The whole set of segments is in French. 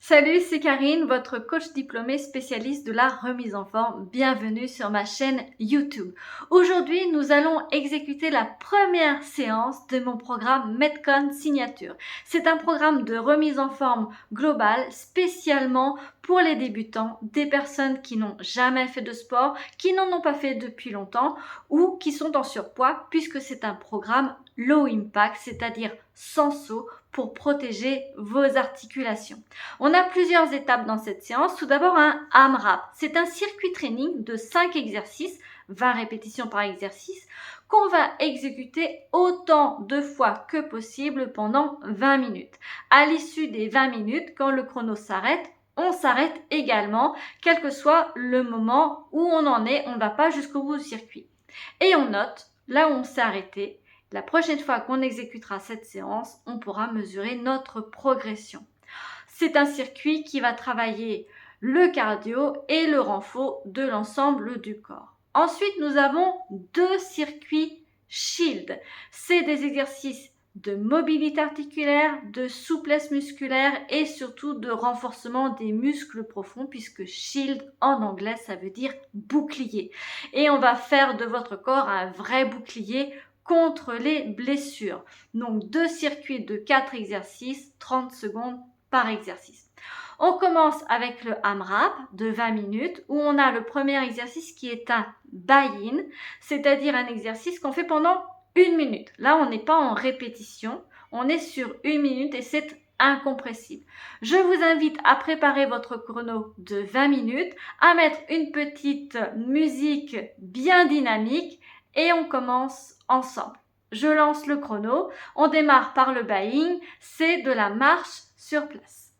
Salut, c'est Karine, votre coach diplômée spécialiste de la remise en forme. Bienvenue sur ma chaîne YouTube. Aujourd'hui, nous allons exécuter la première séance de mon programme Metcon Signature. C'est un programme de remise en forme globale spécialement pour les débutants, des personnes qui n'ont jamais fait de sport, qui n'en ont pas fait depuis longtemps ou qui sont en surpoids puisque c'est un programme low impact, c'est-à-dire sans saut pour protéger vos articulations. On a plusieurs étapes dans cette séance. Tout d'abord, un AMRAP. C'est un circuit training de 5 exercices, 20 répétitions par exercice, qu'on va exécuter autant de fois que possible pendant 20 minutes. À l'issue des 20 minutes, quand le chrono s'arrête, on s'arrête également, quel que soit le moment où on en est, on ne va pas jusqu'au bout du circuit. Et on note là où on s'est arrêté. La prochaine fois qu'on exécutera cette séance, on pourra mesurer notre progression. C'est un circuit qui va travailler le cardio et le renfort de l'ensemble du corps. Ensuite, nous avons 2 circuits Shield. C'est des exercices de mobilité articulaire, de souplesse musculaire et surtout de renforcement des muscles profonds puisque Shield en anglais ça veut dire bouclier. Et on va faire de votre corps un vrai bouclier contre les blessures. Donc 2 circuits de 4 exercices, 30 secondes par exercice. On commence avec le AMRAP de 20 minutes où on a le premier exercice qui est un buy-in, c'est-à-dire un exercice qu'on fait pendant 1 minute. Là, on n'est pas en répétition, on est sur 1 minute et c'est incompressible. Je vous invite à préparer votre chrono de 20 minutes, à mettre une petite musique bien dynamique et on commence ensemble. Je lance le chrono, on démarre par le buy-in, c'est de la marche sur place.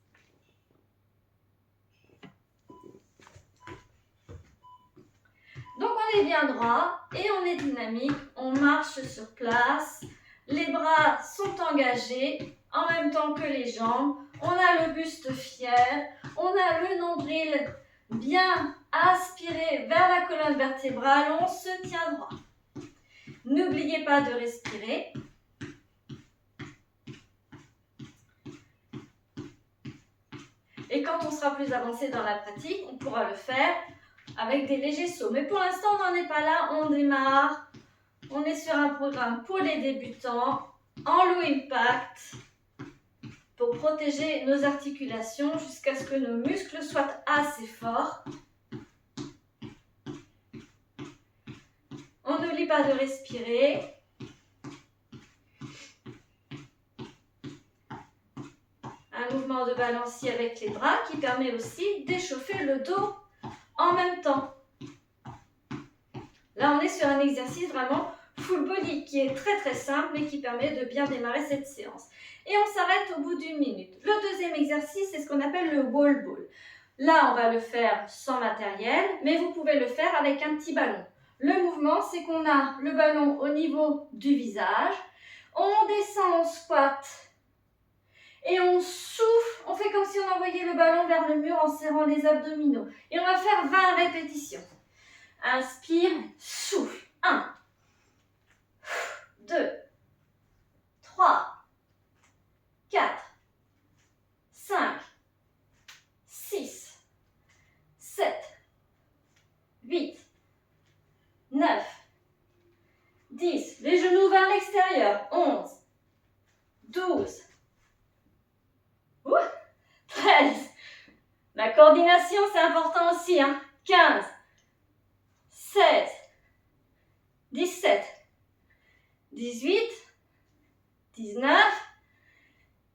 Donc on est bien droit et on est dynamique, on marche sur place, les bras sont engagés en même temps que les jambes, on a le buste fier, on a le nombril bien aspiré vers la colonne vertébrale, on se tient droit. N'oubliez pas de respirer. Et quand on sera plus avancé dans la pratique, on pourra le faire avec des légers sauts. Mais pour l'instant, on n'en est pas là, on démarre. On est sur un programme pour les débutants, en low impact, pour protéger nos articulations jusqu'à ce que nos muscles soient assez forts. On n'oublie pas de respirer. Un mouvement de balancier avec les bras qui permet aussi d'échauffer le dos en même temps. Là, on est sur un exercice vraiment full body qui est très très simple mais qui permet de bien démarrer cette séance. Et on s'arrête au bout d'1 minute. Le deuxième exercice, c'est ce qu'on appelle le wall ball. Là, on va le faire sans matériel, mais vous pouvez le faire avec un petit ballon. Le mouvement, c'est qu'on a le ballon au niveau du visage. On descend en squat et on souffle. On fait comme si on envoyait le ballon vers le mur en serrant les abdominaux. Et on va faire 20 répétitions. Inspire, souffle. 1, 2, 3, 4, 5, 6, 7, 8, 9, 10. Les genoux vers l'extérieur. 11, 12, 13. La coordination, c'est important aussi. 15, 16, 17, 18, 19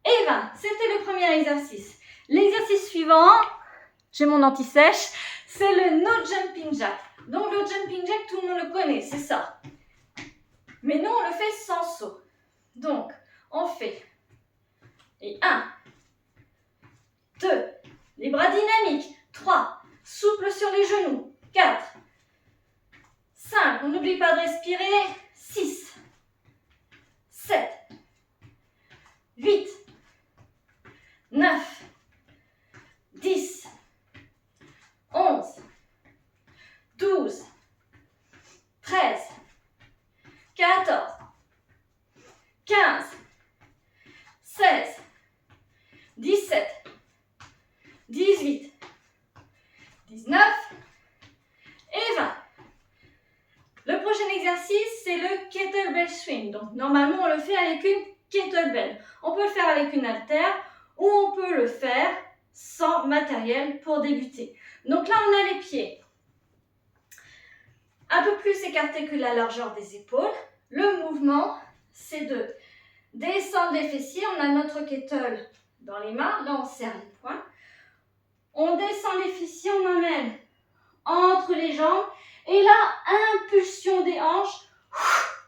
et 20. C'était le premier exercice. L'exercice suivant, j'ai mon anti-sèche, c'est le no jumping jack. Donc le jumping jack, tout le monde le connaît, c'est ça. Mais nous, on le fait sans saut. Donc, on fait et 1, 2, les bras dynamiques, 3, souple sur les genoux, 4, 5, on n'oublie pas de respirer, 6, 7, 8, 9, 10, 11, 12, 13, 14, 15, 16, 17, swing. Donc normalement on le fait avec une kettlebell. On peut le faire avec une haltère ou on peut le faire sans matériel pour débuter. Donc là on a les pieds un peu plus écartés que la largeur des épaules. Le mouvement, c'est de descendre les fessiers. On a notre kettle dans les mains. Là, on serre les poings. On descend les fessiers, on emmène entre les jambes. Et là, impulsion des hanches,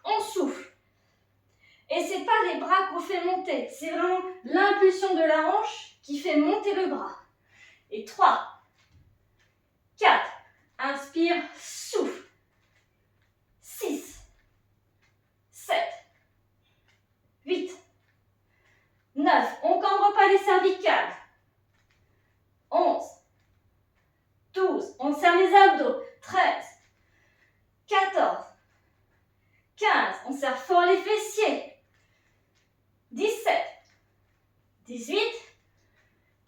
on souffle. Et ce n'est pas les bras qu'on fait monter. C'est vraiment l'impulsion de la hanche qui fait monter le bras. Et 3, 4, inspire, souffle. 6, 7, 8, 9, on ne cambre pas les cervicales. 11, 12, on serre les abdos. 13, 14, 15, on serre fort les fessiers. 17, 18,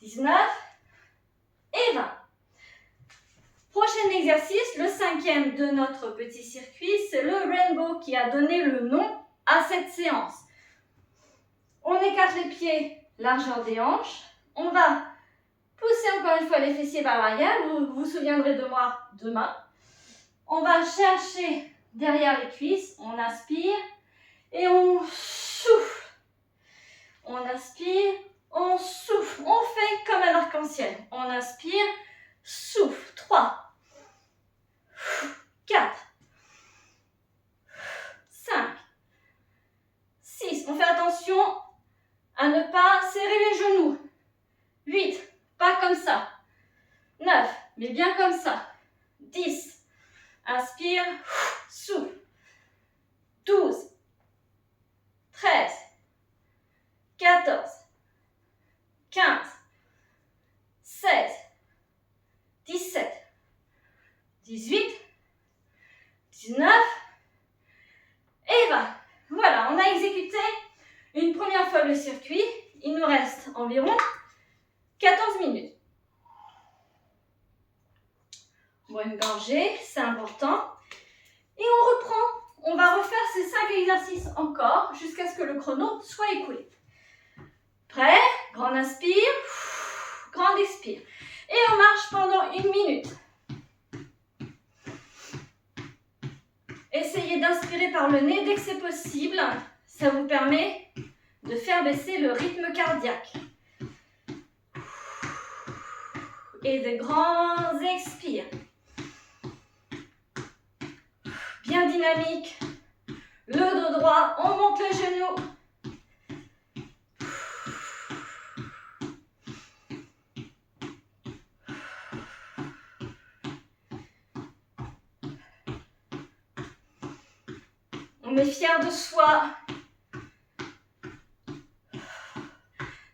19 et 20. Prochain exercice, le 5e de notre petit circuit, c'est le rainbow qui a donné le nom à cette séance. On écarte les pieds, largeur des hanches. On va pousser encore une fois les fessiers par l'arrière. Vous vous souviendrez de moi demain. On va chercher derrière les cuisses. On inspire et on souffle. On inspire, on souffle. On fait comme un arc-en-ciel. On inspire, souffle. 3, 4, 5, 6. On fait attention à ne pas serrer les genoux. 8, pas comme ça. 9, mais bien comme ça. 10, inspire, souffle. 12, 13, 14, 15, 16, 17, 18, 19 et 20. Voilà, on a exécuté une première fois le circuit. Il nous reste environ 14 minutes. Bonne gorgée, c'est important. Et on reprend. On va refaire ces 5 exercices encore jusqu'à ce que le chrono soit écoulé. Prêt? Grand inspire, grand expire. Et on marche pendant 1 minute. Essayez d'inspirer par le nez dès que c'est possible. Ça vous permet de faire baisser le rythme cardiaque. Et de grands expires. Bien dynamique. Le dos droit, on monte le genou. On est fier de soi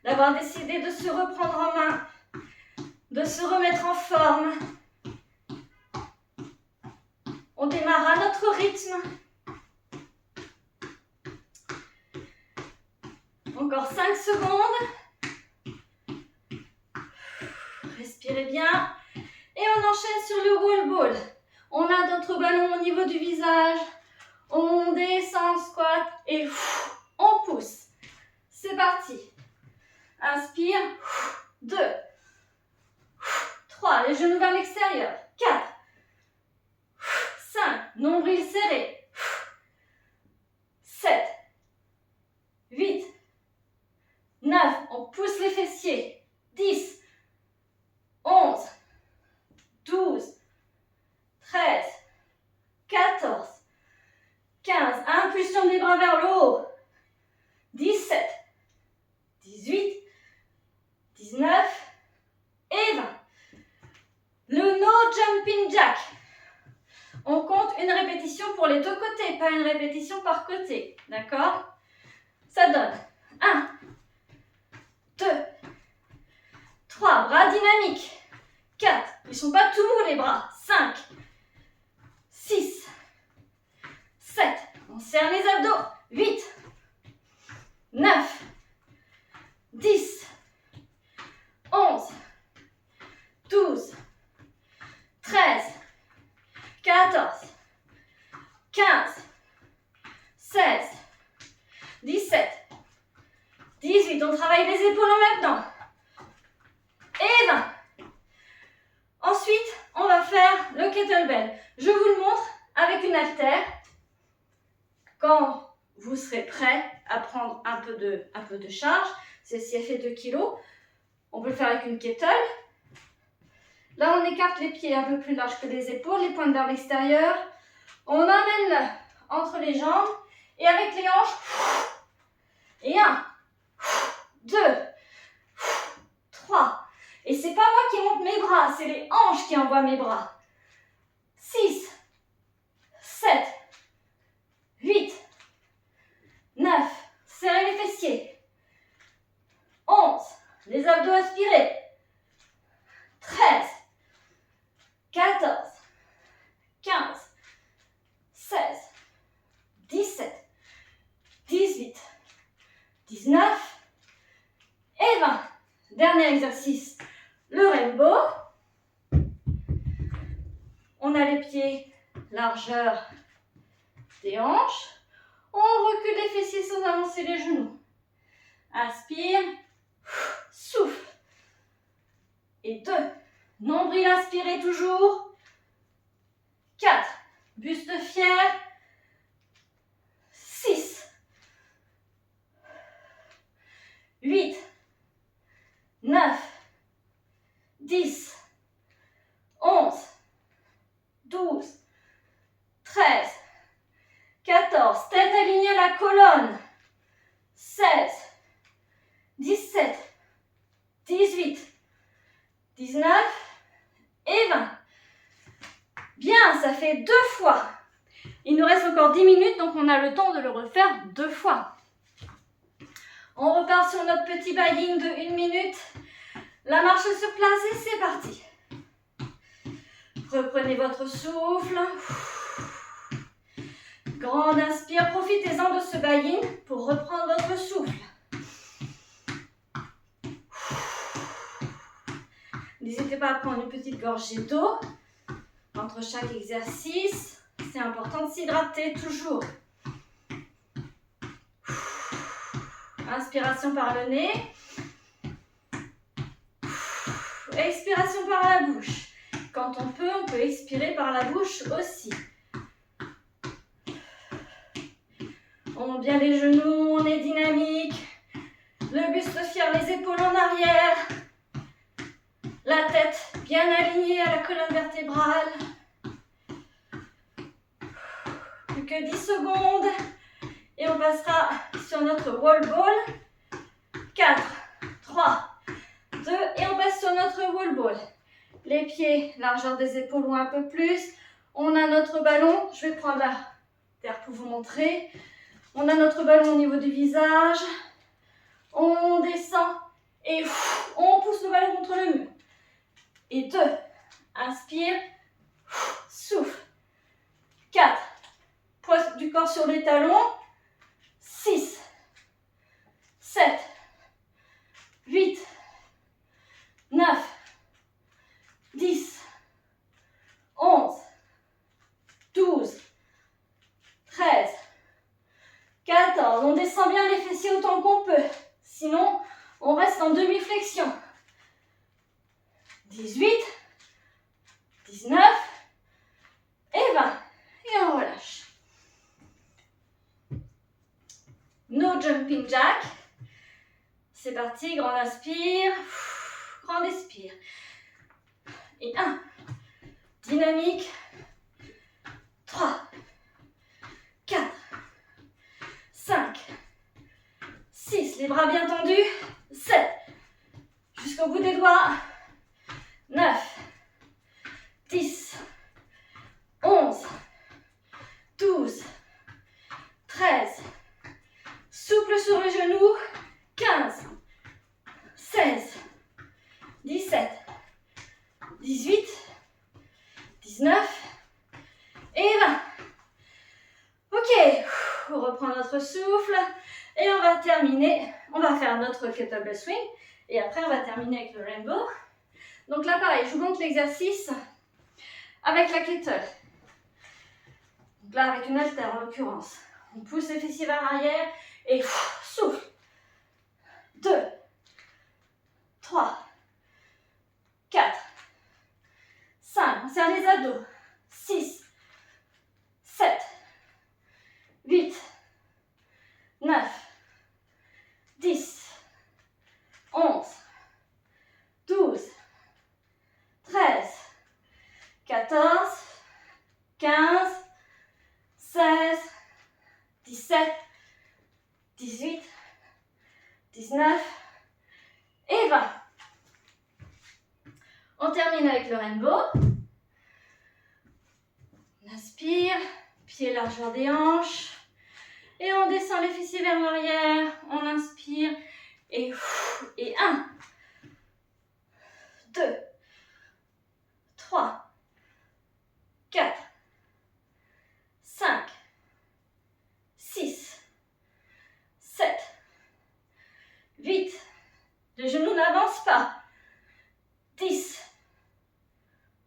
d'avoir décidé de se reprendre en main, de se remettre en forme. On démarre à notre rythme. Encore 5 secondes. Respirez bien. Et on enchaîne sur le roll ball. On a notre ballon au niveau du visage. On descend, squat et on pousse. C'est parti. Inspire. 2, 3, les genoux vers l'extérieur. 4, 5, nombril serré. 7, 8, 9, on pousse les fessiers. 10, 11, 12, 13, 14, 15, impulsion des bras vers le haut. 17, 18, 19 et 20. Le no jumping jack. On compte une répétition pour les deux côtés, pas une répétition par côté. D'accord? Ça donne 1, 2, 3, bras dynamiques. 4, ils ne sont pas tout mous les bras. 5, 6, 7, on serre les abdos. 8, 9, 10, 11, 12, 13, 14, 15, 16, épaules en même temps. Et 20. Ensuite, on va faire le kettlebell. Je vous le montre avec une haltère. Quand vous serez prêt à prendre un peu de charge, celle-ci a fait 2 kg. On peut le faire avec une kettle. Là, on écarte les pieds un peu plus larges que les épaules, les pointes vers l'extérieur. On emmène entre les jambes et avec les hanches. Et 1, 2, 3. Et c'est pas moi qui monte mes bras, c'est les hanches qui envoient mes bras. 6, 7, 8, 9. Serrez les fessiers. 11. Les abdos aspirés. 13. 14. 15. 16. 17. 18. 19. Et 20. Dernier exercice. Le rainbow. On a les pieds largeur des hanches. On recule les fessiers sans avancer les genoux. Inspire. Souffle. Et 2. Nombril inspiré toujours. 4. Buste fier. 6. 8. 9. 10. 11. 12. 13. 14. Tête alignée à la colonne. 16. 17. 18. 19 et 20. Bien, ça fait 2 fois. Il nous reste encore 10 minutes, donc on a le temps de le refaire 2 fois. On repart sur notre petit buy-in de 1 minute. La marche sur place et c'est parti. Reprenez votre souffle. Grande inspire, profitez-en de ce buy-in pour reprendre votre souffle. N'hésitez pas à prendre une petite gorgée d'eau entre chaque exercice. C'est important de s'hydrater toujours. Inspiration par le nez. Expiration par la bouche. Quand on peut expirer par la bouche aussi. On monte bien les genoux, on est dynamique. Le buste fier, les épaules en arrière. La tête bien alignée à la colonne vertébrale. Plus que 10 secondes. Et on passera sur notre wall ball. 4, 3, 2. Et on passe sur notre wall ball. Les pieds, largeur des épaules ou un peu plus. On a notre ballon. Je vais prendre la terre pour vous montrer. On a notre ballon au niveau du visage. On descend et on pousse le ballon contre le mur. Et 2. Inspire. Souffle. 4. Poids du corps sur les talons. 6. 7. 8. 9. 10. 11. 12. 13. 14. On descend bien les fessiers autant qu'on peut. Sinon, on reste en demi-flexion. 18, 19 et 20. Et on relâche. No jumping jack. C'est parti, grande inspire, grande expire. Et 1. Dynamique. 3. 4. 5. 6. Les bras bien tendus. 7. Jusqu'au bout des doigts. 9, 10, 11, 12, 13, souple sur le genou, 15, 16, 17, 18, 19 et 20. Ok, on reprend notre souffle et on va terminer. On va faire notre kettlebell swing et après on va terminer avec le rainbow. Donc là, pareil, je vous montre l'exercice avec la kettle. Donc là, avec une haltère en l'occurrence. On pousse les fessiers vers l'arrière et souffle. 2, 3, 4, 5, on serre les abdos, 6, 7, 8, 9, 10, 11, 12, 13, 14, 15, 16, 17, 18, 19 et 20. On termine avec le rainbow. On inspire, pied largeur des hanches. Et on descend les fessiers vers l'arrière. On inspire. Et 1, 2, 3, 4, 5, 6, 7, 8. Le genou n'avance pas. 10,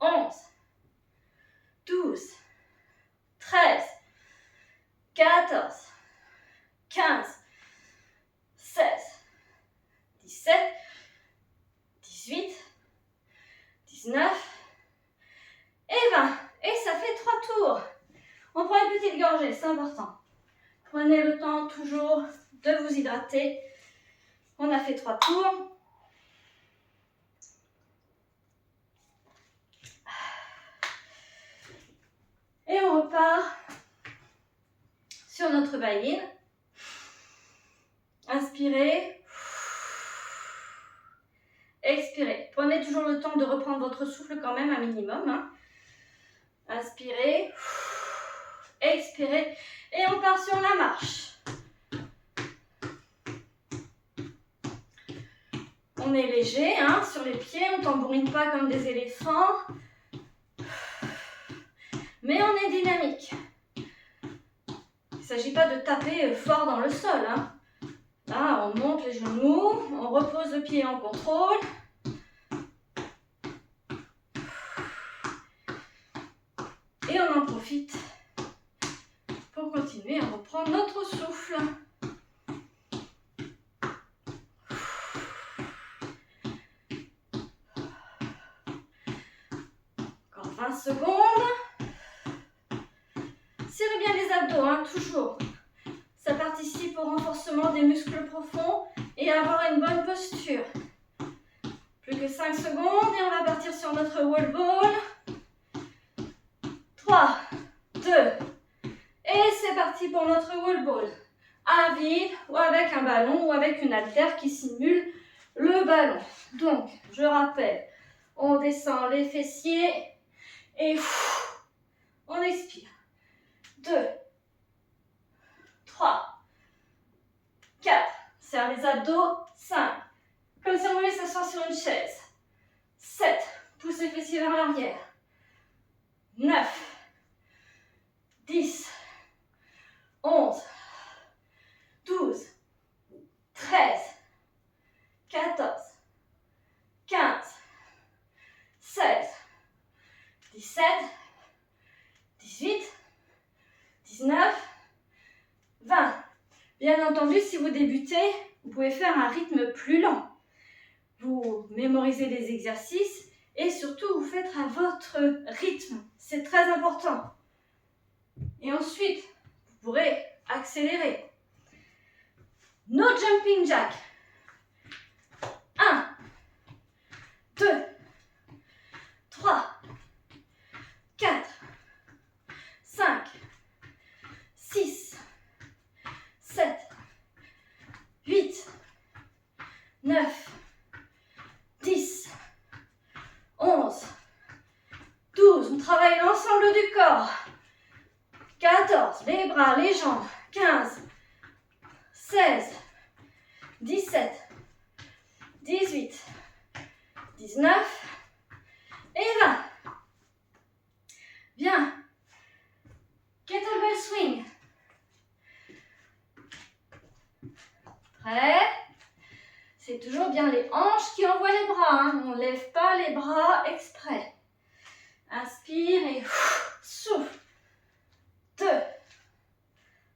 11, 12, 13, 14, 15, 16, 17, 18, 19 et 20. Et ça fait 3 tours. On prend une petite gorgée, c'est important. Prenez le temps toujours de vous hydrater. On a fait 3 tours. Et on repart sur notre buy-in. Inspirez. Expirez. Prenez toujours le temps de reprendre votre souffle quand même, un minimum. Hein. Inspirez. Expirez. Et on part sur la marche. On est léger hein, sur les pieds, on ne tambourine pas comme des éléphants. Mais on est dynamique. Il ne s'agit pas de taper fort dans le sol. Hein. Là, on monte les genoux, on repose le pied en contrôle. Et on en profite pour continuer à reprendre notre souffle. Encore 20 secondes. Serrez bien les abdos, hein, toujours. Ça participe au renforcement des muscles profonds et à avoir une bonne posture. Plus que 5 secondes et on va partir sur notre wall ball. 3, 2, et c'est parti pour notre wall ball. À vide ou avec un ballon ou avec une haltère qui simule le ballon. Donc, je rappelle, on descend les fessiers et on expire. 2, 3, 4, serre les abdos, 5, comme si on voulait s'asseoir sur une chaise, 7, pousse les fessiers vers l'arrière, 9, 10, 11, 12, 13, 14, 15, 16, 17, 18, 19, 20. Bien entendu, si vous débutez, vous pouvez faire un rythme plus lent. Vous mémorisez les exercices et surtout vous faites à votre rythme. C'est très important. Et ensuite, vous pourrez accélérer. No jumping jack. 1, 2, 3, 4, 5, 6, 7, 8, 9, 10, 11, 12. On travaille l'ensemble du corps. 14, les bras, les jambes. 15, 16, 17, 18, 19 et 20. Bien. Kettlebell swing. Prêt? C'est toujours bien les hanches qui envoient les bras. Hein. On ne lève pas les bras exprès. Inspire et souffle. 2,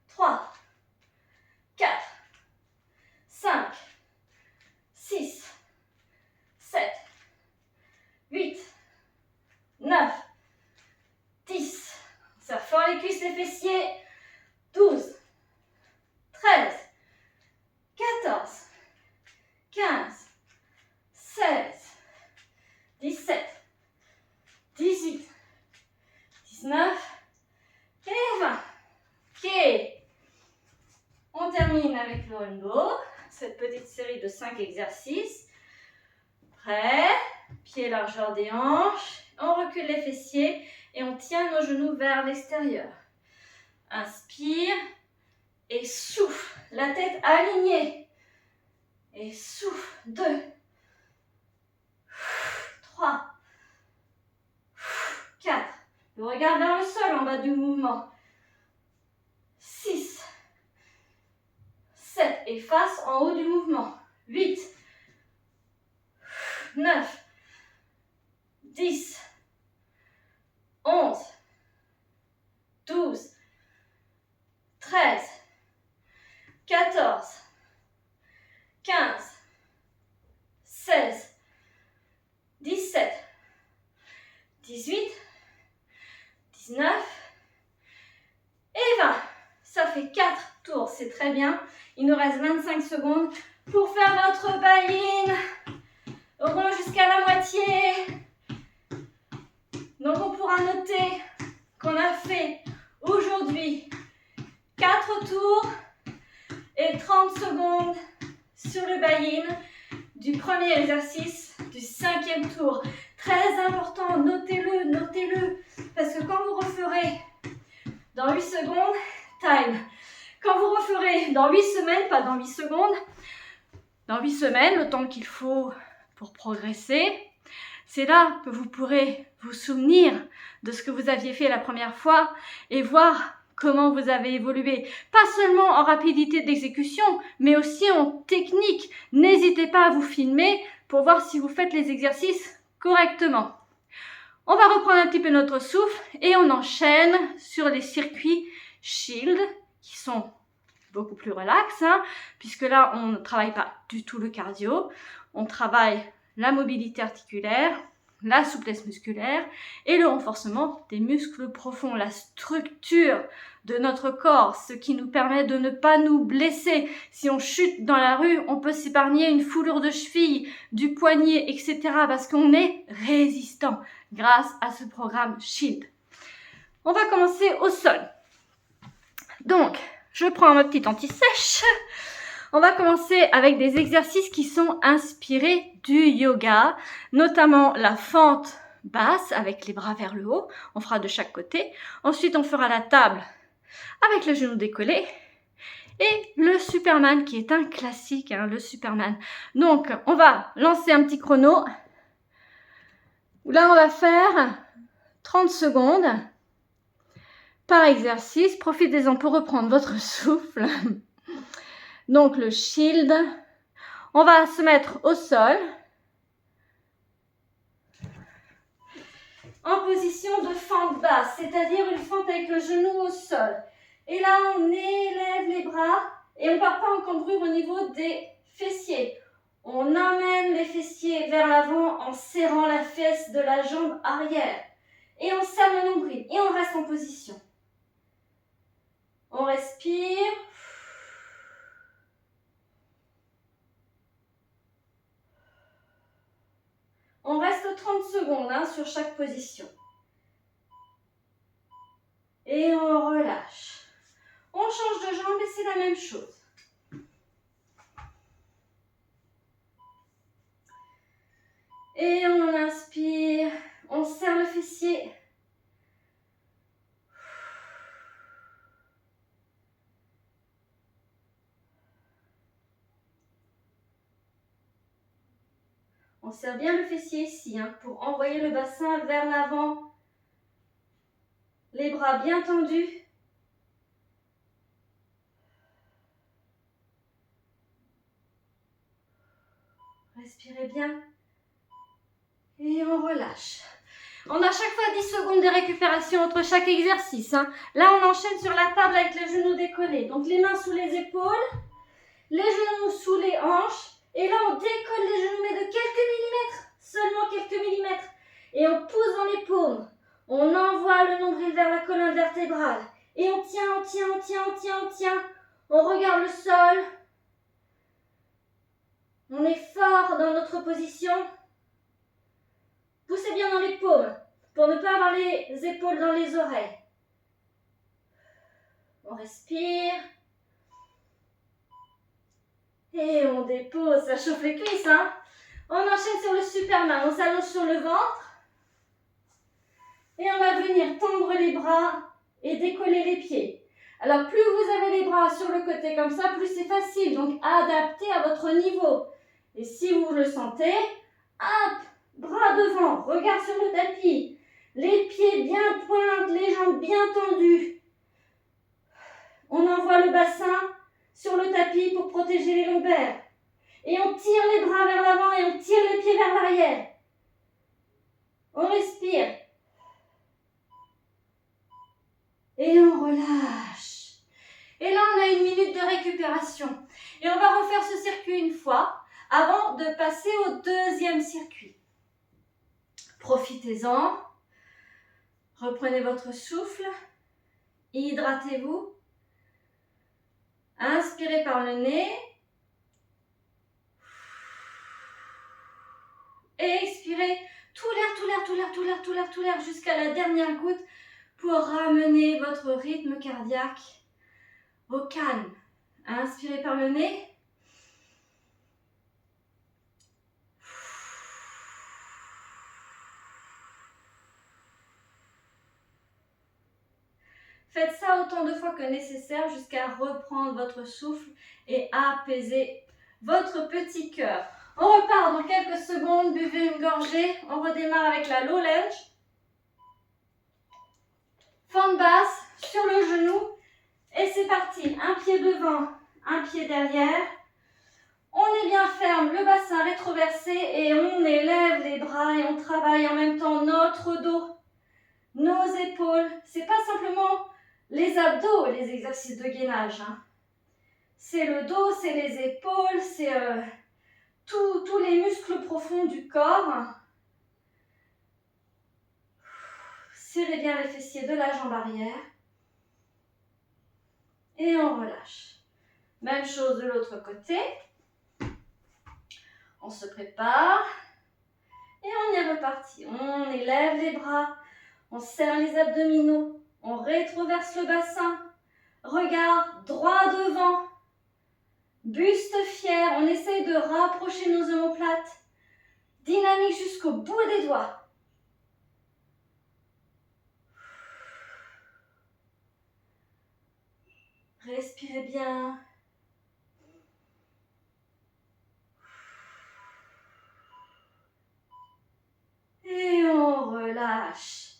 3, 4, 5, 6, les cuisses, les fessiers. 12, 13, 14, 15, 16, 17, 18, 19 et 20. Ok. On termine avec le rainbow. Cette petite série de 5 exercices. Prêt? Pieds largeur des hanches. On recule les fessiers et on tient nos genoux vers l'extérieur. Inspire et souffle. La tête alignée. Et souffle. 2, 3, 4. Le regard vers le sol en bas du mouvement. 6, 7. Et face en haut du mouvement. 8, 9, 10, 11, 12, 13, 14, 15, 16, 17, 18, 19 et 20. Ça fait 4 tours, c'est très bien. Il nous reste 25 secondes pour faire notre buy-in. Rond jusqu'à la moitié. Donc on pourra noter qu'on a fait aujourd'hui 4 tours et 30 secondes sur le buy-in du premier exercice du 5e tour. Très important, notez-le, notez-le. Parce que quand vous referez dans 8 secondes, time. Quand vous referez dans 8 semaines, pas dans 8 secondes, dans 8 semaines, le temps qu'il faut pour progresser, c'est là que vous pourrez vous souvenir de ce que vous aviez fait la première fois et voir comment vous avez évolué. Pas seulement en rapidité d'exécution, mais aussi en technique. N'hésitez pas à vous filmer pour voir si vous faites les exercices correctement. On va reprendre un petit peu notre souffle et on enchaîne sur les circuits Shield qui sont beaucoup plus relax, puisque là on ne travaille pas du tout le cardio, on travaille la mobilité articulaire, la souplesse musculaire et le renforcement des muscles profonds, la structure de notre corps, ce qui nous permet de ne pas nous blesser. Si on chute dans la rue, on peut s'épargner une foulure de cheville, du poignet, etc. parce qu'on est résistant grâce à ce programme Shield. On va commencer au sol. Donc, je prends ma petite anti-sèche. On va commencer avec des exercices qui sont inspirés du yoga, notamment la fente basse avec les bras vers le haut. On fera de chaque côté. Ensuite, on fera la table avec le genou décollé. Et le Superman qui est un classique, le Superman. Donc, on va lancer un petit chrono. Là, on va faire 30 secondes par exercice. Profitez-en pour reprendre votre souffle. Donc le shield, on va se mettre au sol, en position de fente basse, c'est-à-dire une fente avec le genou au sol. Et là, on élève les bras et on ne part pas en cambrure au niveau des fessiers. On emmène les fessiers vers l'avant en serrant la fesse de la jambe arrière. Et on serre le nombril et on reste en position. On respire. On reste 30 secondes sur chaque position. Et on relâche. On change de jambe et c'est la même chose. Et on inspire, on serre le fessier. On serre bien le fessier ici pour envoyer le bassin vers l'avant. Les bras bien tendus. Respirez bien. Et on relâche. On a chaque fois 10 secondes de récupération entre chaque exercice. Là, on enchaîne sur la table avec les genoux décollés. Donc, les mains sous les épaules, les genoux sous les hanches. Et là, on décolle les genoux, mais de quelques millimètres. Seulement quelques millimètres. Et on pousse dans les paumes. On envoie le nombril vers la colonne vertébrale. Et on tient, on tient, on tient, on tient, on tient. On regarde le sol. On est fort dans notre position. Poussez bien dans les paumes pour ne pas avoir les épaules dans les oreilles. On respire. Et on dépose, ça chauffe les cuisses, hein. On enchaîne sur le Superman, on s'allonge sur le ventre. Et on va venir tendre les bras et décoller les pieds. Alors plus vous avez les bras sur le côté comme ça, plus c'est facile. Donc adaptez à votre niveau. Et si vous le sentez, hop, bras devant, regard sur le tapis. Les pieds bien pointes, les jambes bien tendues. On envoie le bassin sur le tapis pour protéger les lombaires. Et on tire les bras vers l'avant et on tire les pieds vers l'arrière. On respire. Et on relâche. Et là, on a 1 minute de récupération. Et on va refaire ce circuit une fois avant de passer au deuxième circuit. Profitez-en. Reprenez votre souffle. Hydratez-vous. Inspirez par le nez. Et expirez tout l'air, tout l'air, tout l'air, tout l'air, tout l'air, tout l'air jusqu'à la dernière goutte pour ramener votre rythme cardiaque au calme. Inspirez par le nez. Faites ça autant de fois que nécessaire jusqu'à reprendre votre souffle et apaiser votre petit cœur. On repart dans quelques secondes, buvez une gorgée. On redémarre avec la low lunge. Fente basse sur le genou. Et c'est parti. Un pied devant, un pied derrière. On est bien ferme, le bassin rétroversé et on élève les bras et on travaille en même temps notre dos, nos épaules. C'est pas simplement les abdos, les exercices de gainage, hein. C'est le dos, c'est les épaules, c'est tous les muscles profonds du corps. Serrez bien les fessiers de la jambe arrière. Et on relâche. Même chose de l'autre côté. On se prépare. Et on est reparti. On élève les bras. On serre les abdominaux. On rétroverse le bassin. Regard droit devant. Buste fier. On essaye de rapprocher nos omoplates. Dynamique jusqu'au bout des doigts. Respirez bien. Et on relâche.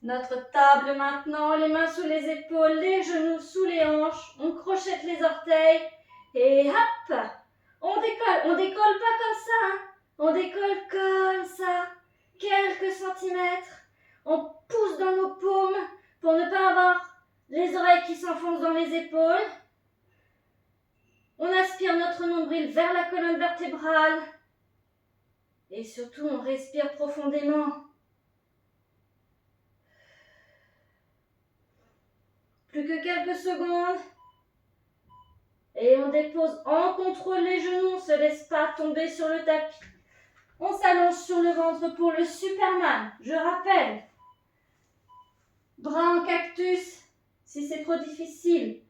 Notre table maintenant, les mains sous les épaules, les genoux sous les hanches. On crochette les orteils. Et hop, on décolle. On décolle pas comme ça, hein. On décolle comme ça. Quelques centimètres. On pousse dans nos paumes pour ne pas avoir les oreilles qui s'enfoncent dans les épaules. On aspire notre nombril vers la colonne vertébrale. Et surtout, on respire profondément. Plus que quelques secondes. Et on dépose en contrôle les genoux. On ne se laisse pas tomber sur le tapis. On s'allonge sur le ventre pour le Superman. Je rappelle. Bras en cactus. Si c'est trop difficile.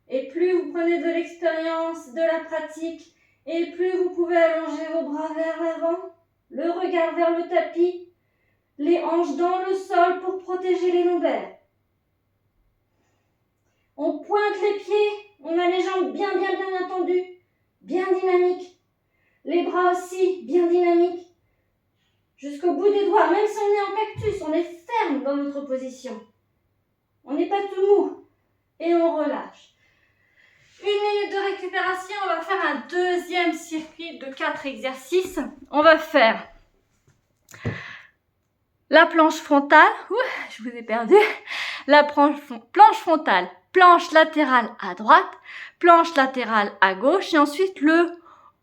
Et plus vous prenez de l'expérience, de la pratique, et plus vous pouvez allonger vos bras vers l'avant, le regard vers le tapis, les hanches dans le sol pour protéger les lombaires. On pointe les pieds, on a les jambes bien tendues, bien dynamiques. Les bras aussi bien dynamiques. Jusqu'au bout des doigts, même si on est en cactus, on est ferme dans notre position. On n'est pas tout mou. Et on relâche. 1 minute de récupération, on va faire un deuxième circuit de 4 exercices. On va faire la planche frontale. Ouh, je vous ai perdu. La planche frontale, planche latérale à droite, planche latérale à gauche et ensuite le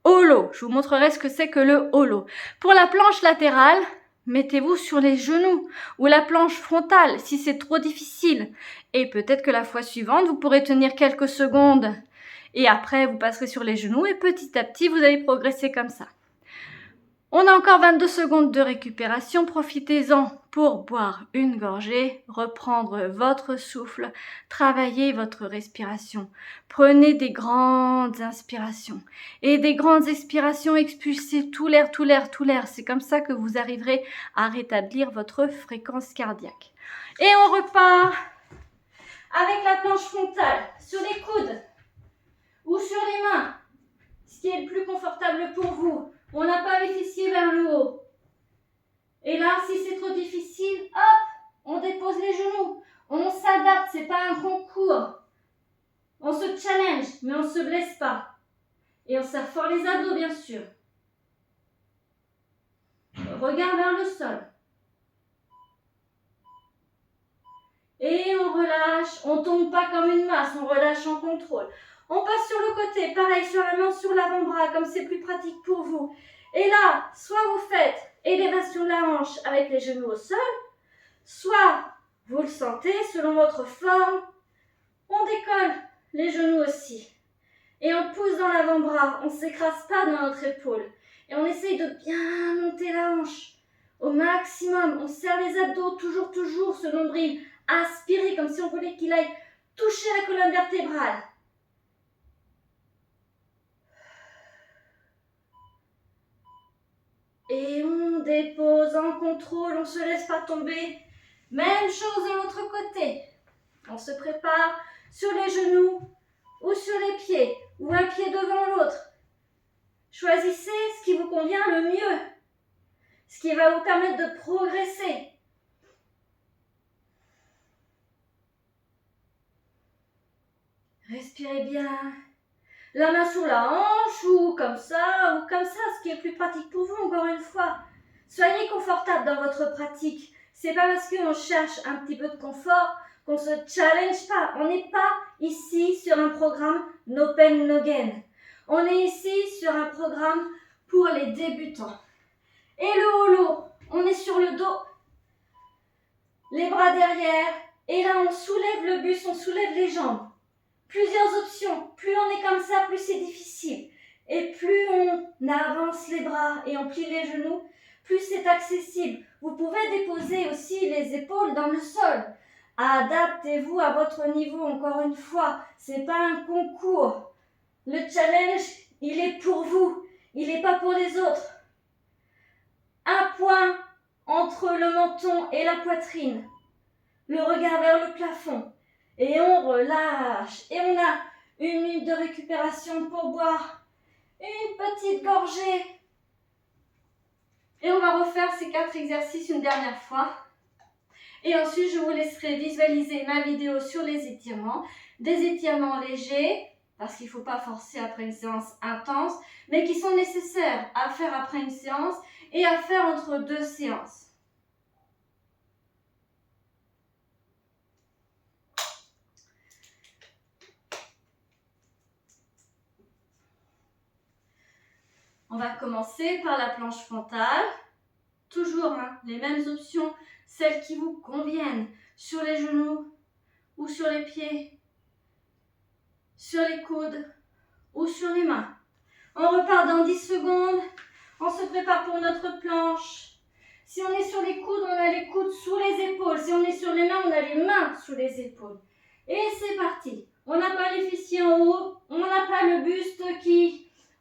holo. Je vous montrerai ce que c'est que le holo. Pour la planche latérale, mettez-vous sur les genoux ou la planche frontale si c'est trop difficile. Et peut-être que la fois suivante, vous pourrez tenir quelques secondes. Et après, vous passerez sur les genoux et petit à petit, vous allez progresser comme ça. On a encore 22 secondes de récupération. Profitez-en pour boire une gorgée, reprendre votre souffle, travailler votre respiration. Prenez des grandes inspirations et des grandes expirations. Expulsez tout l'air, tout l'air, tout l'air. C'est comme ça que vous arriverez à rétablir votre fréquence cardiaque. Et on repart avec la planche frontale sur les coudes ou sur les mains, ce qui est le plus confortable pour vous. On n'a pas les fessiers vers le haut. Et là, si c'est trop difficile, hop, on dépose les genoux. On s'adapte, c'est pas un concours. On se challenge, mais on ne se blesse pas. Et on serre fort les abdos, bien sûr. Regard vers le sol. Et on relâche, on tombe pas comme une masse, on relâche en contrôle. On passe sur le côté, pareil sur la main, sur l'avant-bras, comme c'est plus pratique pour vous. Et là, soit vous faites élévation de la hanche avec les genoux au sol, soit vous le sentez selon votre forme, on décolle les genoux aussi. Et on pousse dans l'avant-bras, on ne s'écrase pas dans notre épaule. Et on essaye de bien monter la hanche au maximum. On serre les abdos, toujours ce nombril aspiré, comme si on voulait qu'il aille toucher la colonne vertébrale. Et on dépose en contrôle, on ne se laisse pas tomber. Même chose de l'autre côté. On se prépare sur les genoux ou sur les pieds, ou un pied devant l'autre. Choisissez ce qui vous convient le mieux, ce qui va vous permettre de progresser. Respirez bien. La main sous la hanche, ou comme ça, ce qui est plus pratique pour vous, encore une fois. Soyez confortable dans votre pratique. C'est pas parce qu'on cherche un petit peu de confort qu'on se challenge pas. On n'est pas ici sur un programme no pain, no gain. On est ici sur un programme pour les débutants. Et le holo, on est sur le dos, les bras derrière, et là on soulève le buste, on soulève les jambes. Plusieurs options. Plus on est comme ça, plus c'est difficile. Et plus on avance les bras et on plie les genoux, plus c'est accessible. Vous pouvez déposer aussi les épaules dans le sol. Adaptez-vous à votre niveau, encore une fois. Ce n'est pas un concours. Le challenge, il est pour vous. Il n'est pas pour les autres. Un point entre le menton et la poitrine. Le regard vers le plafond. Et on relâche. Et on a 1 minute de récupération pour boire une petite gorgée. Et on va refaire ces 4 exercices une dernière fois. Et ensuite, je vous laisserai visualiser ma vidéo sur les étirements. Des étirements légers, parce qu'il ne faut pas forcer après une séance intense, mais qui sont nécessaires à faire après une séance et à faire entre 2 séances. On va commencer par la planche frontale. Toujours les mêmes options, celles qui vous conviennent. Sur les genoux ou sur les pieds, sur les coudes ou sur les mains. On repart dans 10 secondes. On se prépare pour notre planche. Si on est sur les coudes, on a les coudes sous les épaules. Si on est sur les mains, on a les mains sous les épaules. Et c'est parti. On n'a pas les fessiers en haut. On n'a pas le buste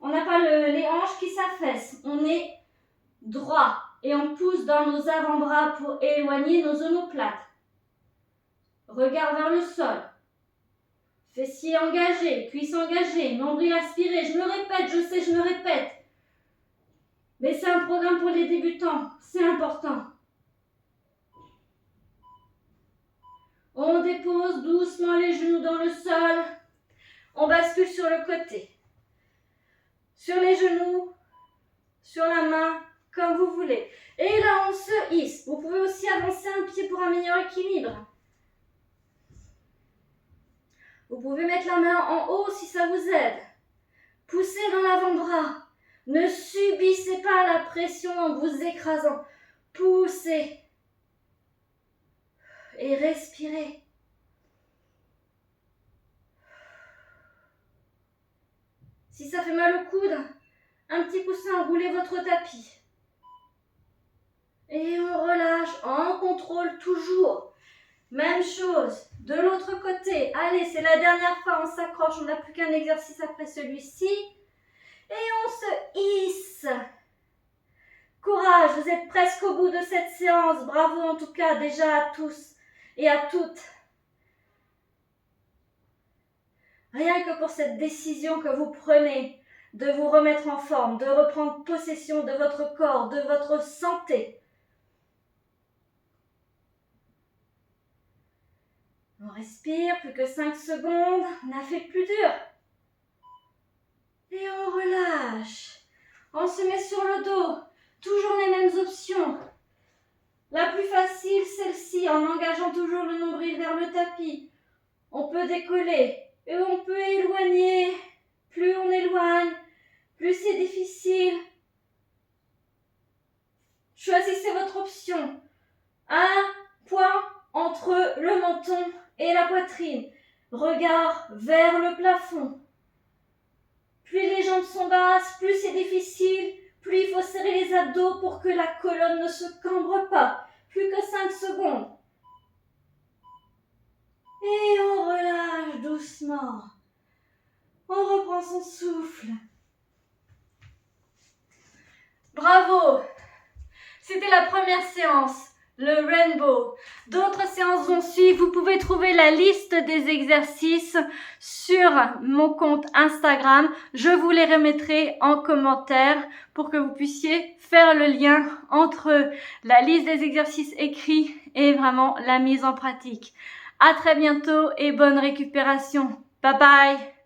on n'a pas les hanches qui s'affaissent. On est droit. Et on pousse dans nos avant-bras pour éloigner nos omoplates. Regard vers le sol. Fessiers engagés, cuisses engagées, nombril aspiré. Je me répète, je sais, je me répète. Mais c'est un programme pour les débutants. C'est important. On dépose doucement les genoux dans le sol. On bascule sur le côté. Sur les genoux, sur la main, comme vous voulez. Et là, on se hisse. Vous pouvez aussi avancer un pied pour un meilleur équilibre. Vous pouvez mettre la main en haut si ça vous aide. Poussez dans l'avant-bras. Ne subissez pas la pression en vous écrasant. Poussez. Et respirez. Si ça fait mal au coude, un petit coussin, roulez votre tapis. Et on relâche, en contrôle toujours. Même chose, de l'autre côté. Allez, c'est la dernière fois, on s'accroche, on n'a plus qu'un exercice après celui-ci. Et on se hisse. Courage, vous êtes presque au bout de cette séance. Bravo en tout cas déjà à tous et à toutes. Rien que pour cette décision que vous prenez de vous remettre en forme, de reprendre possession de votre corps, de votre santé. On respire, plus que 5 secondes, on a fait plus dur. Et on relâche. On se met sur le dos, toujours les mêmes options. La plus facile, celle-ci, en engageant toujours le nombril vers le tapis. On peut décoller et on peut éloigner. Plus on éloigne, plus c'est difficile. Choisissez votre option. Un point entre le menton et la poitrine. Regard vers le plafond. Plus les jambes sont basses, plus c'est difficile. Plus il faut serrer les abdos pour que la colonne ne se cambre pas. Plus que 5 secondes. Et on relâche doucement. On reprend son souffle. Bravo! C'était la première séance, le Rainbow. D'autres séances vont suivre. Vous pouvez trouver la liste des exercices sur mon compte Instagram. Je vous les remettrai en commentaire pour que vous puissiez faire le lien entre la liste des exercices écrits et vraiment la mise en pratique. À très bientôt et bonne récupération. Bye bye!